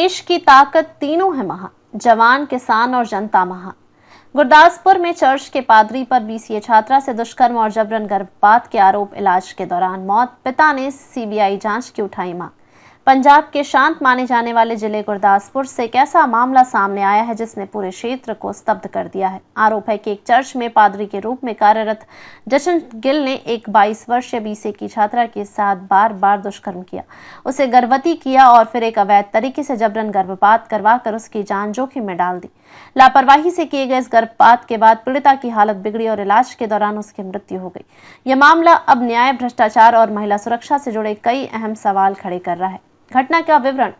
देश की ताकत तीनों है महान, जवान, किसान और जनता महान। गुरदासपुर में चर्च के पादरी पर बीसीए छात्रा से दुष्कर्म और जबरन गर्भपात के आरोप, इलाज के दौरान मौत, पिता ने सीबीआई जांच की उठाई मांग। पंजाब के शांत माने जाने वाले जिले गुरदासपुर से एक ऐसा मामला सामने आया है जिसने पूरे क्षेत्र को स्तब्ध कर दिया है। आरोप है कि एक चर्च में पादरी के रूप में कार्यरत जशन गिल ने एक 22 वर्षीय बीसीए की छात्रा के साथ बार बार दुष्कर्म किया, उसे गर्भवती किया और फिर एक अवैध तरीके से जबरन गर्भपात करवाकर उसकी जान जोखिम में डाल दी। लापरवाही से किए गए इस गर्भपात के बाद पीड़िता की हालत बिगड़ी और इलाज के दौरान उसकी मृत्यु हो गई। यह मामला अब न्याय, भ्रष्टाचार और महिला सुरक्षा से जुड़े कई अहम सवाल खड़े कर रहा है। घटना का विवरण: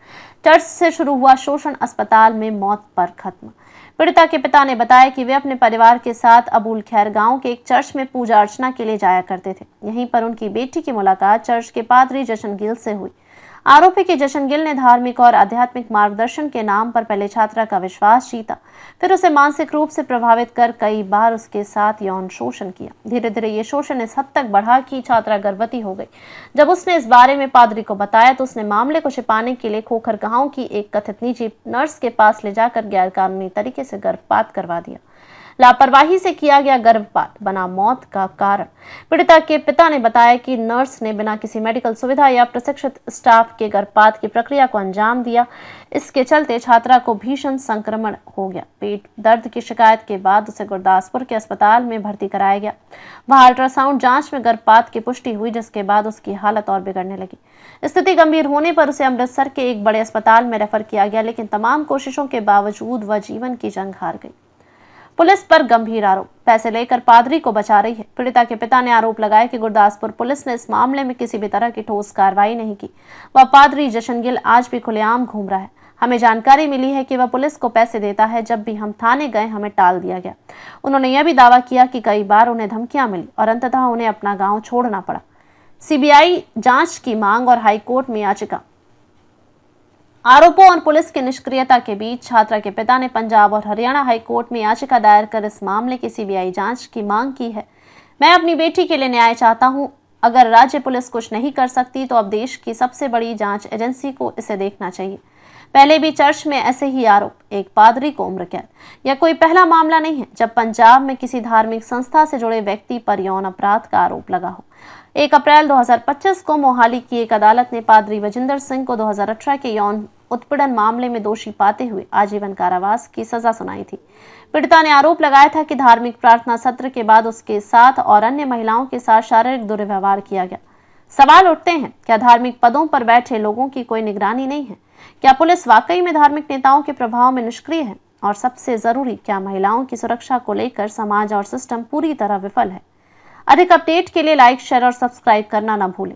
चर्च से शुरू हुआ शोषण अस्पताल में मौत पर खत्म। पीड़िता के पिता ने बताया कि वे अपने परिवार के साथ अबूल खैर गांव के एक चर्च में पूजा अर्चना के लिए जाया करते थे। यहीं पर उनकी बेटी की मुलाकात चर्च के पादरी जशन गिल से हुई। आरोपी की जशन गिल ने धार्मिक और आध्यात्मिक मार्गदर्शन के नाम पर पहले छात्रा का विश्वास जीता, फिर उसे मानसिक रूप से प्रभावित कर कई बार उसके साथ यौन शोषण किया। धीरे धीरे ये शोषण इस हद तक बढ़ा कि छात्रा गर्भवती हो गई। जब उसने इस बारे में पादरी को बताया तो उसने मामले को छिपाने के लिए खोखर गांव की एक कथित निजी नर्स के पास ले जाकर गैरकानूनी तरीके से गर्भपात करवा दिया। लापरवाही से किया गया गर्भपात बना मौत का कारण। पीड़िता के पिता ने बताया कि नर्स ने बिना किसी मेडिकल सुविधा या प्रशिक्षित स्टाफ के गर्भपात की प्रक्रिया को अंजाम दिया। इसके चलते छात्रा को भीषण संक्रमण हो गया। पेट दर्द की शिकायत के बाद उसे गुरदासपुर के अस्पताल में भर्ती कराया गया। वहां अल्ट्रासाउंड जांच में गर्भपात की पुष्टि हुई, जिसके बाद उसकी हालत और बिगड़ने लगी। स्थिति गंभीर होने पर उसे अमृतसर के एक बड़े अस्पताल में रेफर किया गया, लेकिन तमाम कोशिशों के बावजूद वह जीवन की जंग हार गई। पुलिस पर गंभीर आरोप, पैसे लेकर पादरी को बचा रही है। पीड़िता के पिता ने आरोप लगाया कि गुरदासपुर पुलिस ने इस मामले में किसी भी तरह की ठोस कार्रवाई नहीं की। वह पादरी जशन गिल आज भी खुलेआम घूम रहा है। हमें जानकारी मिली है कि वह पुलिस को पैसे देता है। जब भी हम थाने गए हमें टाल दिया गया। उन्होंने यह भी दावा किया कि कई बार उन्हें धमकियां मिली और अंततः उन्हें अपना गाँव छोड़ना पड़ा। सीबीआई जांच की मांग और हाईकोर्ट में याचिका। आरोपों और पुलिस की निष्क्रियता के बीच छात्रा के पिता ने पंजाब और हरियाणा हाईकोर्ट में याचिका दायर कर इस मामले की सीबीआई जांच की मांग की है। मैं अपनी बेटी के लिए न्याय चाहता हूं। अगर राज्य पुलिस कुछ नहीं कर सकती तो अब देश की सबसे बड़ी जांच एजेंसी को इसे देखना चाहिए। पहले भी चर्च में ऐसे ही आरोप, एक पादरी को उम्र कैद। यह कोई पहला मामला नहीं है जब पंजाब में किसी धार्मिक संस्था से जुड़े व्यक्ति पर यौन अपराध का आरोप लगा हो। 1 अप्रैल 2025 को मोहाली की एक अदालत ने पादरी वजिंदर सिंह को 2018 के यौन उत्पीड़न मामले में दोषी पाते हुए आजीवन कारावास की सजा सुनाई थी। पीड़िता ने आरोप लगाया था कि धार्मिक प्रार्थना सत्र के बाद उसके साथ और अन्य महिलाओं के साथ शारीरिक दुर्व्यवहार किया गया। सवाल उठते हैं, क्या धार्मिक पदों पर बैठे लोगों की कोई निगरानी नहीं है? क्या पुलिस वाकई में धार्मिक नेताओं के प्रभाव में निष्क्रिय है? और सबसे जरूरी, क्या महिलाओं की सुरक्षा को लेकर समाज और सिस्टम पूरी तरह विफल है? अधिक अपडेट के लिए लाइक, शेयर और सब्सक्राइब करना न भूलें।